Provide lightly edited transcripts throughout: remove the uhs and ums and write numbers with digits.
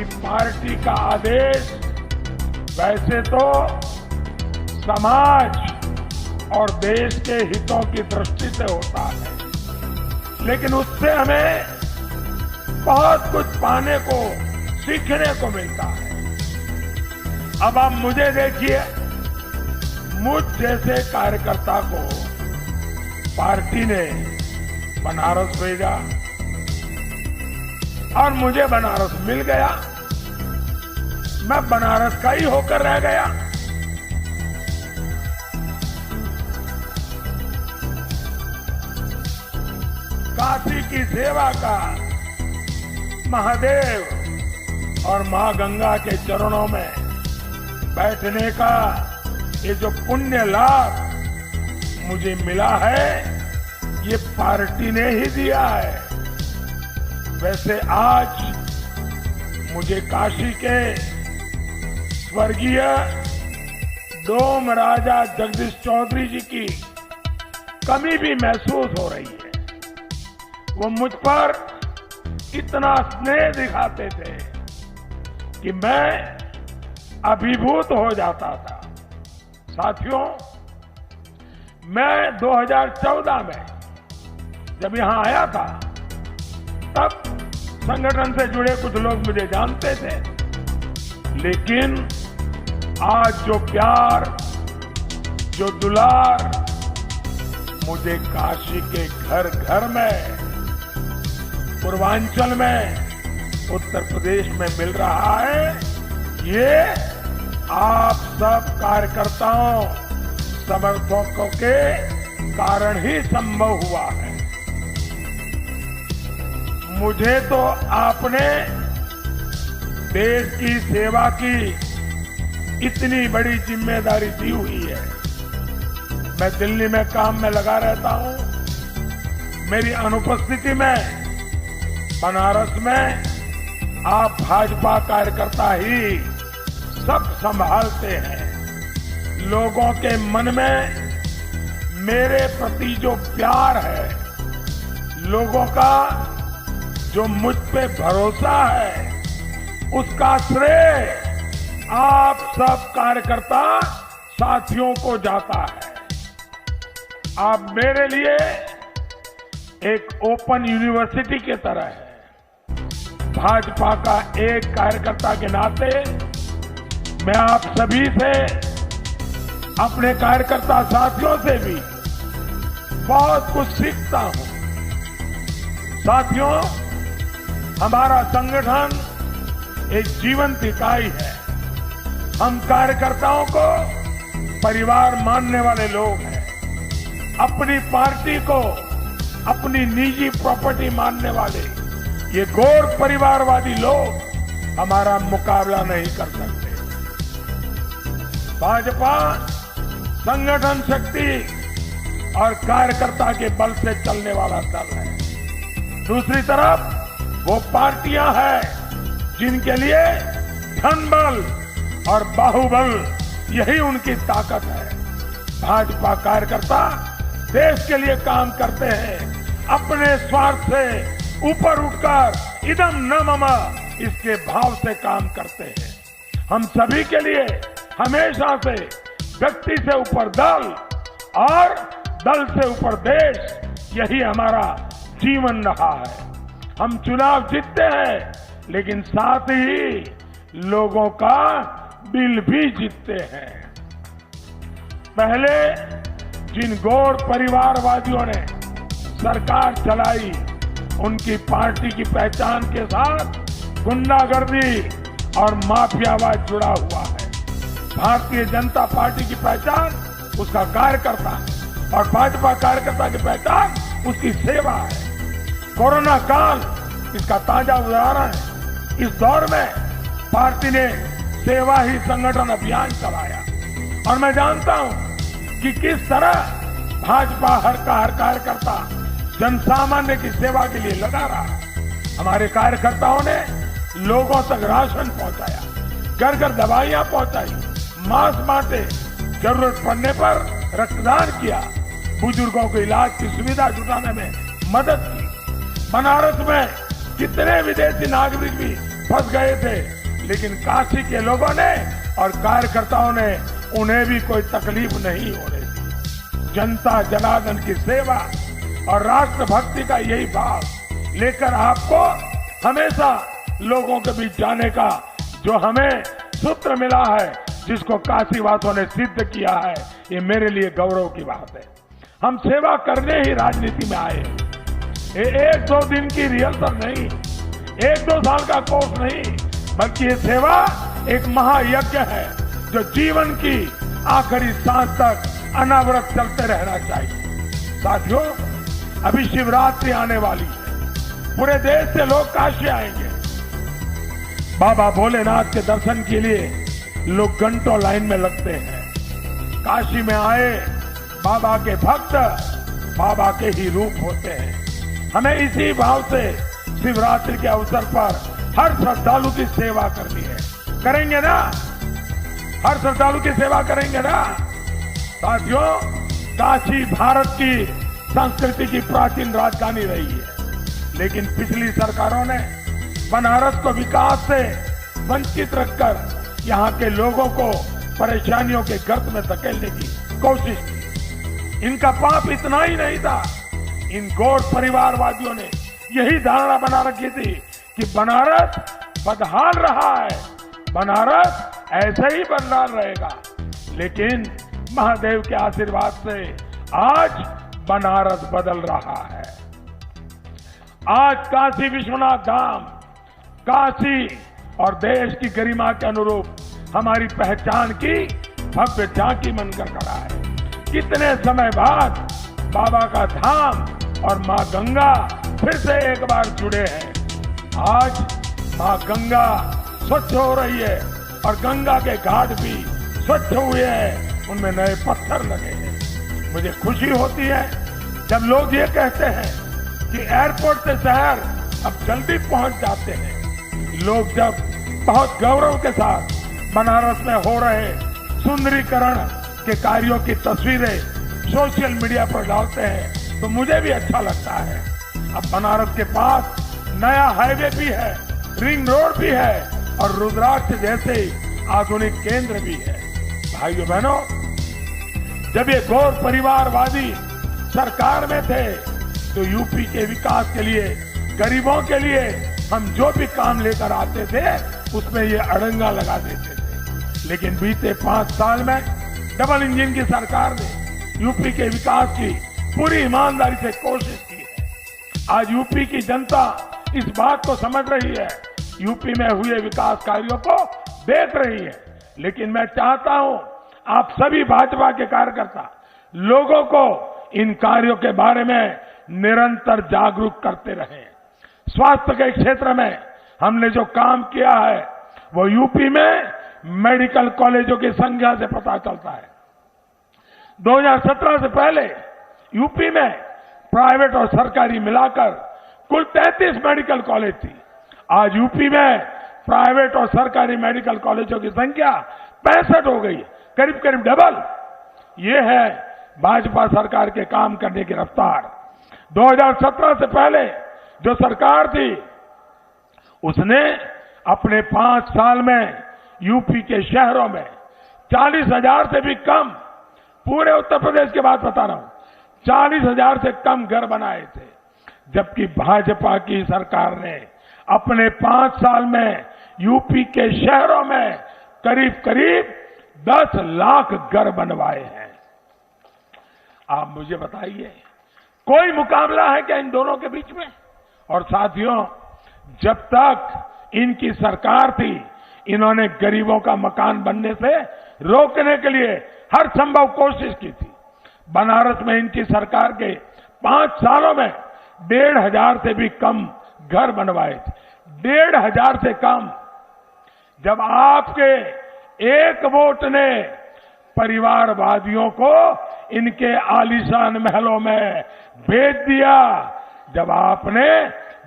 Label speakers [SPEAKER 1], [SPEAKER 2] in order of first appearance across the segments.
[SPEAKER 1] कि पार्टी का आदेश वैसे तो समाज और देश के हितों की दृष्टि से होता है, लेकिन उससे हमें बहुत कुछ पाने को, सीखने को मिलता है। अब आप मुझे देखिए, मुझ जैसे कार्यकर्ता को पार्टी ने बनारस भेजा और मुझे बनारस मिल गया। मैं बनारस का ही होकर रह गया। काशी की सेवा का महादेव और मां गंगा के चरणों में बैठने का ये जो पुण्य लाभ मुझे मिला है, ये पार्टी ने ही दिया है। वैसे आज मुझे काशी के स्वर्गीय डोम राजा जगदीश चौधरी जी की कमी भी महसूस हो रही है। वो मुझ पर इतना स्नेह दिखाते थे कि मैं अभिभूत हो जाता था। साथियों, मैं 2014 में जब यहां आया था, तब संगठन से जुड़े कुछ लोग मुझे जानते थे, लेकिन आज जो प्यार, जो दुलार मुझे काशी के घर घर में, पूर्वांचल में, उत्तर प्रदेश में मिल रहा है, ये आप सब कार्यकर्ताओं, समर्थकों के कारण ही संभव हुआ है। मुझे तो आपने देश की सेवा की इतनी बड़ी जिम्मेदारी दी हुई है। मैं दिल्ली में काम में लगा रहता हूं। मेरी अनुपस्थिति में बनारस में आप भाजपा कार्यकर्ता ही सब संभालते हैं। लोगों के मन में मेरे प्रति जो प्यार है, लोगों का जो मुझ पे भरोसा है, उसका श्रेय आप सब कार्यकर्ता साथियों को जाता है। आप मेरे लिए एक ओपन यूनिवर्सिटी की तरह है। भाजपा का एक कार्यकर्ता के नाते मैं आप सभी से, अपने कार्यकर्ता साथियों से भी बहुत कुछ सीखता हूं। साथियों, हमारा संगठन एक जीवंत इकाई है। हम कार्यकर्ताओं को परिवार मानने वाले लोग हैं। अपनी पार्टी को अपनी निजी प्रॉपर्टी मानने वाले ये गौर परिवारवादी लोग हमारा मुकाबला नहीं कर सकते। भाजपा संगठन शक्ति और कार्यकर्ता के बल से चलने वाला दल है। दूसरी तरफ वो पार्टियां हैं जिनके लिए धन बल और बाहुबल यही उनकी ताकत है। भाजपा कार्यकर्ता देश के लिए काम करते हैं, अपने स्वार्थ से ऊपर उठकर इदम न मम इसके भाव से काम करते हैं। हम सभी के लिए हमेशा से व्यक्ति से ऊपर दल और दल से ऊपर देश, यही हमारा जीवन रहा है। हम चुनाव जीतते हैं, लेकिन साथ ही लोगों का दिल भी जीतते हैं। पहले जिन गौर परिवारवादियों ने सरकार चलाई, उनकी पार्टी की पहचान के साथ गुंडागर्दी और माफियावाद जुड़ा हुआ है। भारतीय जनता पार्टी की पहचान उसका कार्यकर्ता है और भाजपा कार्यकर्ता की पहचान उसकी सेवा है। कोरोना काल इसका ताजा उदाहरण है। इस दौर में पार्टी ने सेवा ही संगठन अभियान चलाया और मैं जानता हूं कि किस तरह भाजपा हर कार्यकर्ता जनसामान्य की सेवा के लिए लगा रहा। हमारे कार्यकर्ताओं ने लोगों तक राशन पहुंचाया, घर घर दवाइयां पहुंचाई, मास्क बांटे, जरूरत पड़ने पर रक्तदान किया, बुजुर्गों को इलाज की सुविधा जुटाने में मदद की। बनारस में कितने विदेशी नागरिक भी फंस गए थे, लेकिन काशी के लोगों ने और कार्यकर्ताओं ने उन्हें भी कोई तकलीफ नहीं होने दी। जनता जनार्दन की सेवा और राष्ट्रभक्ति का यही भाव लेकर आपको हमेशा लोगों के बीच जाने का जो हमें सूत्र मिला है, जिसको काशीवासियों ने सिद्ध किया है, ये मेरे लिए गौरव की बात है। हम सेवा करने ही राजनीति में आए। ये 1-2 दिन की रिहर्सल नहीं, 1-2 साल का कोर्स नहीं, बल्कि ये सेवा एक महायज्ञ है जो जीवन की आखिरी सांस तक अनावरत चलते रहना चाहिए। साथियों, अभी शिवरात्रि आने वाली है। पूरे देश से लोग काशी आएंगे। बाबा भोलेनाथ के दर्शन के लिए लोग घंटों लाइन में लगते हैं। काशी में आए बाबा के भक्त बाबा के ही रूप होते हैं। हमें इसी भाव से शिवरात्रि के अवसर पर हर श्रद्धालु की सेवा करनी है। करेंगे ना? हर श्रद्धालु की सेवा करेंगे ना? साथियों, काशी भारत की संस्कृति की प्राचीन राजधानी रही है, लेकिन पिछली सरकारों ने बनारस को विकास से वंचित रखकर यहाँ के लोगों को परेशानियों के गर्त में धकेलने की कोशिश की। इनका पाप इतना ही नहीं था, इन गौर परिवारवादियों ने यही धारणा बना रखी थी कि बनारस बदहाल रहा है, बनारस ऐसे ही बदहाल रहेगा। लेकिन महादेव के आशीर्वाद से आज बनारस बदल रहा है। आज काशी विश्वनाथ धाम, काशी और देश की गरिमा के अनुरूप हमारी पहचान की भव्य झांकी बनकर खड़ा है। कितने समय बाद बाबा का धाम और मां गंगा फिर से एक बार जुड़े हैं। आज मां गंगा स्वच्छ हो रही है और गंगा के घाट भी स्वच्छ हुए हैं, उनमें नए पत्थर लगे हैं। मुझे खुशी होती है जब लोग ये कहते हैं कि एयरपोर्ट से शहर अब जल्दी पहुंच जाते हैं। लोग जब बहुत गौरव के साथ बनारस में हो रहे सुंदरीकरण के कार्यों की तस्वीरें सोशल मीडिया पर डालते हैं तो मुझे भी अच्छा लगता है। अब बनारस के पास नया हाईवे भी है, रिंग रोड भी है और रुद्राक्ष जैसे आधुनिक केंद्र भी है। भाइयों बहनों, जब ये गौर परिवारवादी सरकार में थे तो यूपी के विकास के लिए, गरीबों के लिए हम जो भी काम लेकर आते थे उसमें ये अड़ंगा लगा देते थे। लेकिन बीते 5 साल में डबल इंजन की सरकार ने यूपी के विकास की पूरी ईमानदारी से कोशिश की है। आज यूपी की जनता इस बात को समझ रही है, यूपी में हुए विकास कार्यों को देख रही है। लेकिन मैं चाहता हूं आप सभी भाजपा के कार्यकर्ता लोगों को इन कार्यों के बारे में निरंतर जागरूक करते रहें। स्वास्थ्य के क्षेत्र में हमने जो काम किया है वो यूपी में मेडिकल कॉलेजों की संख्या से पता चलता है। 2017 से पहले यूपी में प्राइवेट और सरकारी मिलाकर कुल 33 मेडिकल कॉलेज थी। आज यूपी में प्राइवेट और सरकारी मेडिकल कॉलेजों की संख्या 65 हो गई, करीब करीब डबल। ये है भाजपा सरकार के काम करने की रफ्तार। 2017 से पहले जो सरकार थी उसने अपने 5 साल में यूपी के शहरों में 40,000 से भी कम, पूरे उत्तर प्रदेश की बात बता रहा हूं, 40,000 से कम घर बनाए थे। जबकि भाजपा की सरकार ने अपने 5 साल में यूपी के शहरों में करीब करीब 10 लाख घर बनवाए हैं। आप मुझे बताइए, कोई मुकाबला है क्या इन दोनों के बीच में? और साथियों, जब तक इनकी सरकार थी इन्होंने गरीबों का मकान बनने से रोकने के लिए हर संभव कोशिश की थी। बनारस में इनकी सरकार के 5 सालों में 1,500 से भी कम घर बनवाए थे, 1,500 से कम। जब आपके एक वोट ने परिवारवादियों को इनके आलीशान महलों में भेज दिया, जब आपने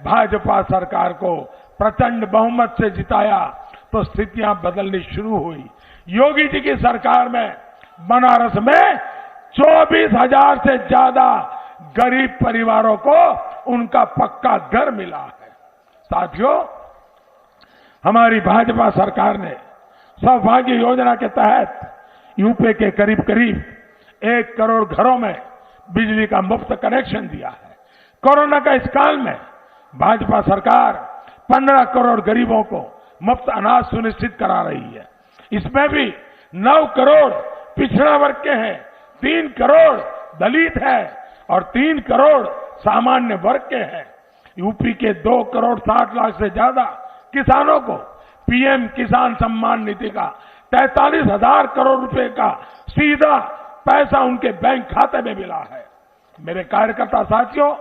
[SPEAKER 1] भाजपा सरकार को प्रचंड बहुमत से जिताया तो स्थितियां बदलनी शुरू हुई। योगी जी की सरकार में बनारस में 24,000 से ज्यादा गरीब परिवारों को उनका पक्का घर मिला है। साथियों, हमारी भाजपा सरकार ने सौभाग्य योजना के तहत यूपी के करीब करीब 1 करोड़ घरों में बिजली का मुफ्त कनेक्शन दिया है। कोरोना का इस काल में भाजपा सरकार 15 करोड़ गरीबों को मुफ्त अनाज सुनिश्चित करा रही है। इसमें भी 9 करोड़ पिछड़ा वर्ग के हैं, 3 करोड़ दलित है और 3 करोड़ सामान्य वर्ग के हैं। यूपी के 2 करोड़ 60 लाख से ज्यादा किसानों को पीएम किसान सम्मान निधि का 43,000 करोड़ रुपए का सीधा पैसा उनके बैंक खाते में मिला है। मेरे कार्यकर्ता साथियों,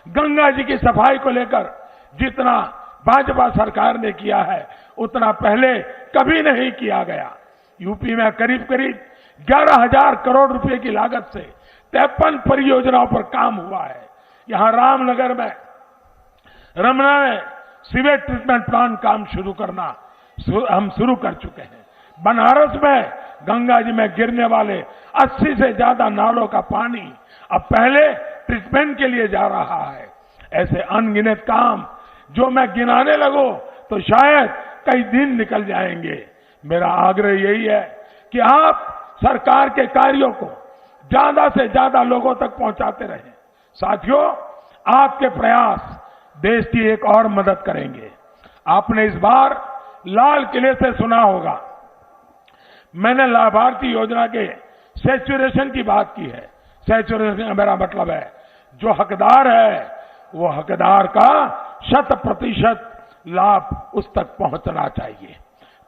[SPEAKER 1] गंगा जी की सफाई को लेकर जितना भाजपा सरकार ने किया है उतना पहले कभी नहीं किया गया। यूपी में करीब करीब 11,000 करोड़ रुपए की लागत से 53 परियोजनाओं पर काम हुआ है। यहां रामनगर में रमना में सीवेज ट्रीटमेंट प्लांट काम शुरू करना हम शुरू कर चुके हैं। बनारस में गंगा जी में गिरने वाले 80 से ज्यादा नालों का पानी अब पहले ट्रीटमेंट के लिए जा रहा है। ऐसे अनगिनत काम जो मैं गिनाने लगूं तो शायद कई दिन निकल जाएंगे। मेरा आग्रह यही है कि आप सरकार के कार्यों को ज्यादा से ज्यादा लोगों तक पहुंचाते रहें। साथियों, आपके प्रयास देश की एक और मदद करेंगे। आपने इस बार लाल किले से सुना होगा, मैंने लाभार्थी योजना के सैचुरेशन की बात की है। सैचुरेशन का मेरा मतलब है जो हकदार है वो हकदार का 100% लाभ उस तक पहुंचना चाहिए।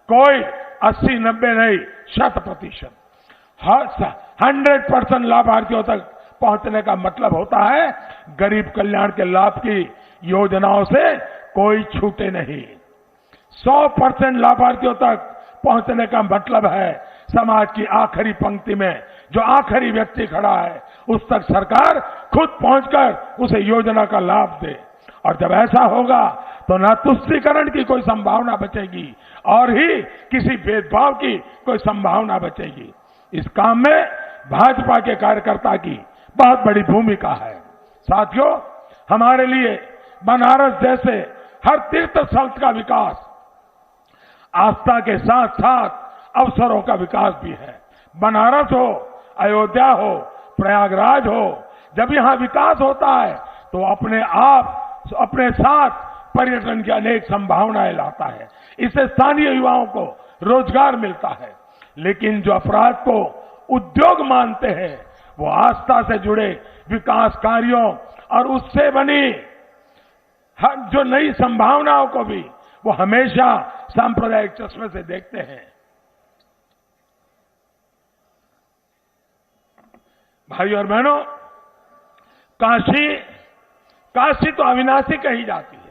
[SPEAKER 1] कोई 80-90 नहीं, 100%। 100% लाभार्थियों तक पहुंचने का मतलब होता है गरीब कल्याण के लाभ की योजनाओं से कोई छूटे नहीं। 100% लाभार्थियों तक पहुंचने का मतलब है समाज की आखिरी पंक्ति में जो आखिरी व्यक्ति खड़ा है उस तक सरकार खुद पहुंचकर उसे योजना का लाभ दे। और जब ऐसा होगा तो न तुष्टीकरण की कोई संभावना बचेगी और ही किसी भेदभाव की कोई संभावना बचेगी। इस काम में भाजपा के कार्यकर्ता की बहुत बड़ी भूमिका है। साथियों, हमारे लिए बनारस जैसे हर तीर्थ स्थल का विकास आस्था के साथ साथ अवसरों का विकास भी है। बनारस हो, अयोध्या हो, प्रयागराज हो, जब यहां विकास होता है तो अपने आप अपने साथ पर्यटन की अनेक संभावनाएं लाता है। इससे स्थानीय युवाओं को रोजगार मिलता है। लेकिन जो अपराध को उद्योग मानते हैं वो आस्था से जुड़े विकास कार्यों और उससे बनी जो नई संभावनाओं को भी वो हमेशा सांप्रदायिक चश्मे से देखते हैं। भाइयों और बहनों, काशी तो अविनाशी कही जाती है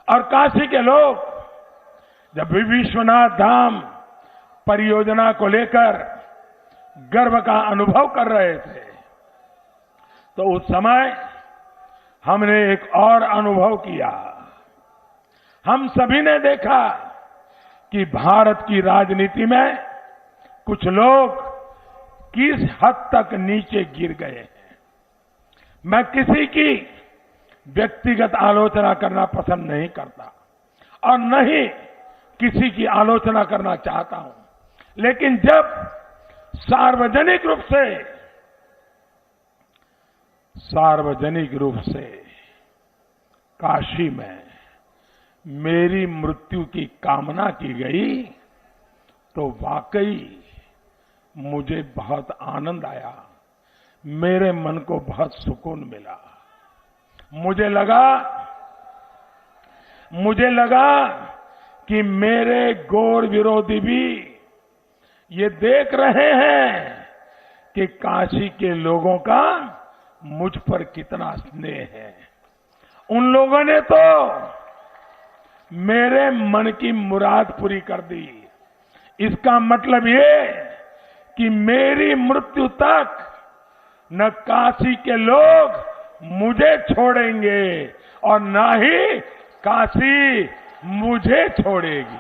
[SPEAKER 1] और काशी के लोग जब भी विश्वनाथ धाम परियोजना को लेकर गर्व का अनुभव कर रहे थे तो उस समय हमने एक और अनुभव किया। हम सभी ने देखा कि भारत की राजनीति में कुछ लोग किस हद तक नीचे गिर गए हैं। मैं किसी की व्यक्तिगत आलोचना करना पसंद नहीं करता और न ही किसी की आलोचना करना चाहता हूं, लेकिन जब सार्वजनिक रूप से काशी में मेरी मृत्यु की कामना की गई तो वाकई मुझे बहुत आनंद आया, मेरे मन को बहुत सुकून मिला। मुझे लगा कि मेरे गौर विरोधी भी ये देख रहे हैं कि काशी के लोगों का मुझ पर कितना स्नेह है। उन लोगों ने तो मेरे मन की मुराद पूरी कर दी। इसका मतलब ये कि मेरी मृत्यु तक न काशी के लोग मुझे छोड़ेंगे और न ही काशी मुझे छोड़ेगी।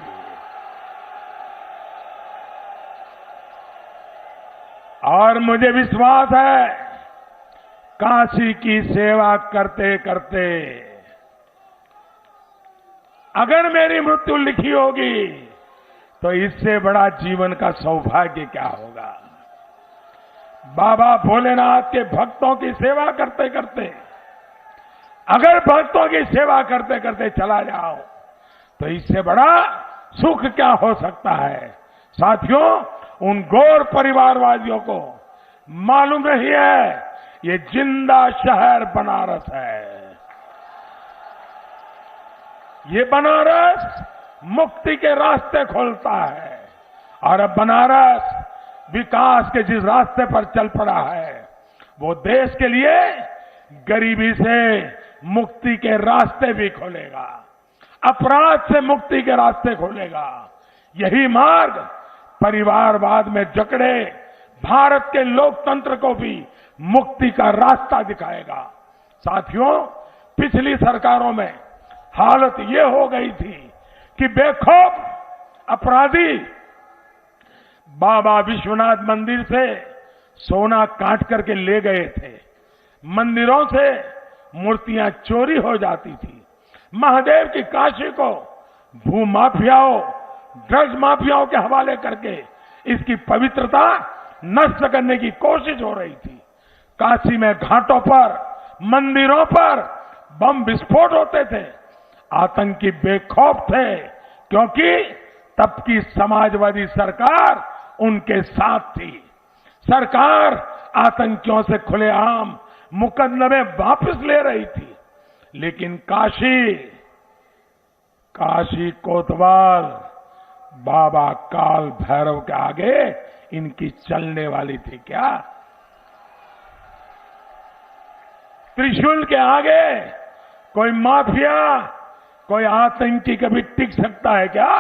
[SPEAKER 1] और मुझे विश्वास है काशी की सेवा करते करते अगर मेरी मृत्यु लिखी होगी तो इससे बड़ा जीवन का सौभाग्य क्या होगा। बाबा भोलेनाथ के भक्तों की सेवा करते करते, अगर भक्तों की सेवा करते करते चला जाओ तो इससे बड़ा सुख क्या हो सकता है। साथियों, उन गौर परिवारवादियों को मालूम नहीं है ये जिंदा शहर बनारस है। ये बनारस मुक्ति के रास्ते खोलता है और अब बनारस विकास के जिस रास्ते पर चल पड़ा है वो देश के लिए गरीबी से मुक्ति के रास्ते भी खोलेगा, अपराध से मुक्ति के रास्ते खोलेगा। यही मार्ग परिवारवाद में जकड़े भारत के लोकतंत्र को भी मुक्ति का रास्ता दिखाएगा। साथियों, पिछली सरकारों में हालत ये हो गई थी कि बेखौफ अपराधी बाबा विश्वनाथ मंदिर से सोना काट करके ले गए थे, मंदिरों से मूर्तियां चोरी हो जाती थी, महादेव की काशी को भूमाफियाओं, ड्रग्स माफियाओं के हवाले करके इसकी पवित्रता नष्ट करने की कोशिश हो रही थी। काशी में घाटों पर, मंदिरों पर बम विस्फोट होते थे। आतंकी बेखौफ थे क्योंकि तब की समाजवादी सरकार उनके साथ थी। सरकार आतंकियों से खुलेआम मुकदमे वापस ले रही थी, लेकिन काशी कोतवाल बाबा काल भैरव के आगे इनकी चलने वाली थी क्या? त्रिशूल के आगे कोई माफिया, कोई आतंकी कभी टिक सकता है क्या?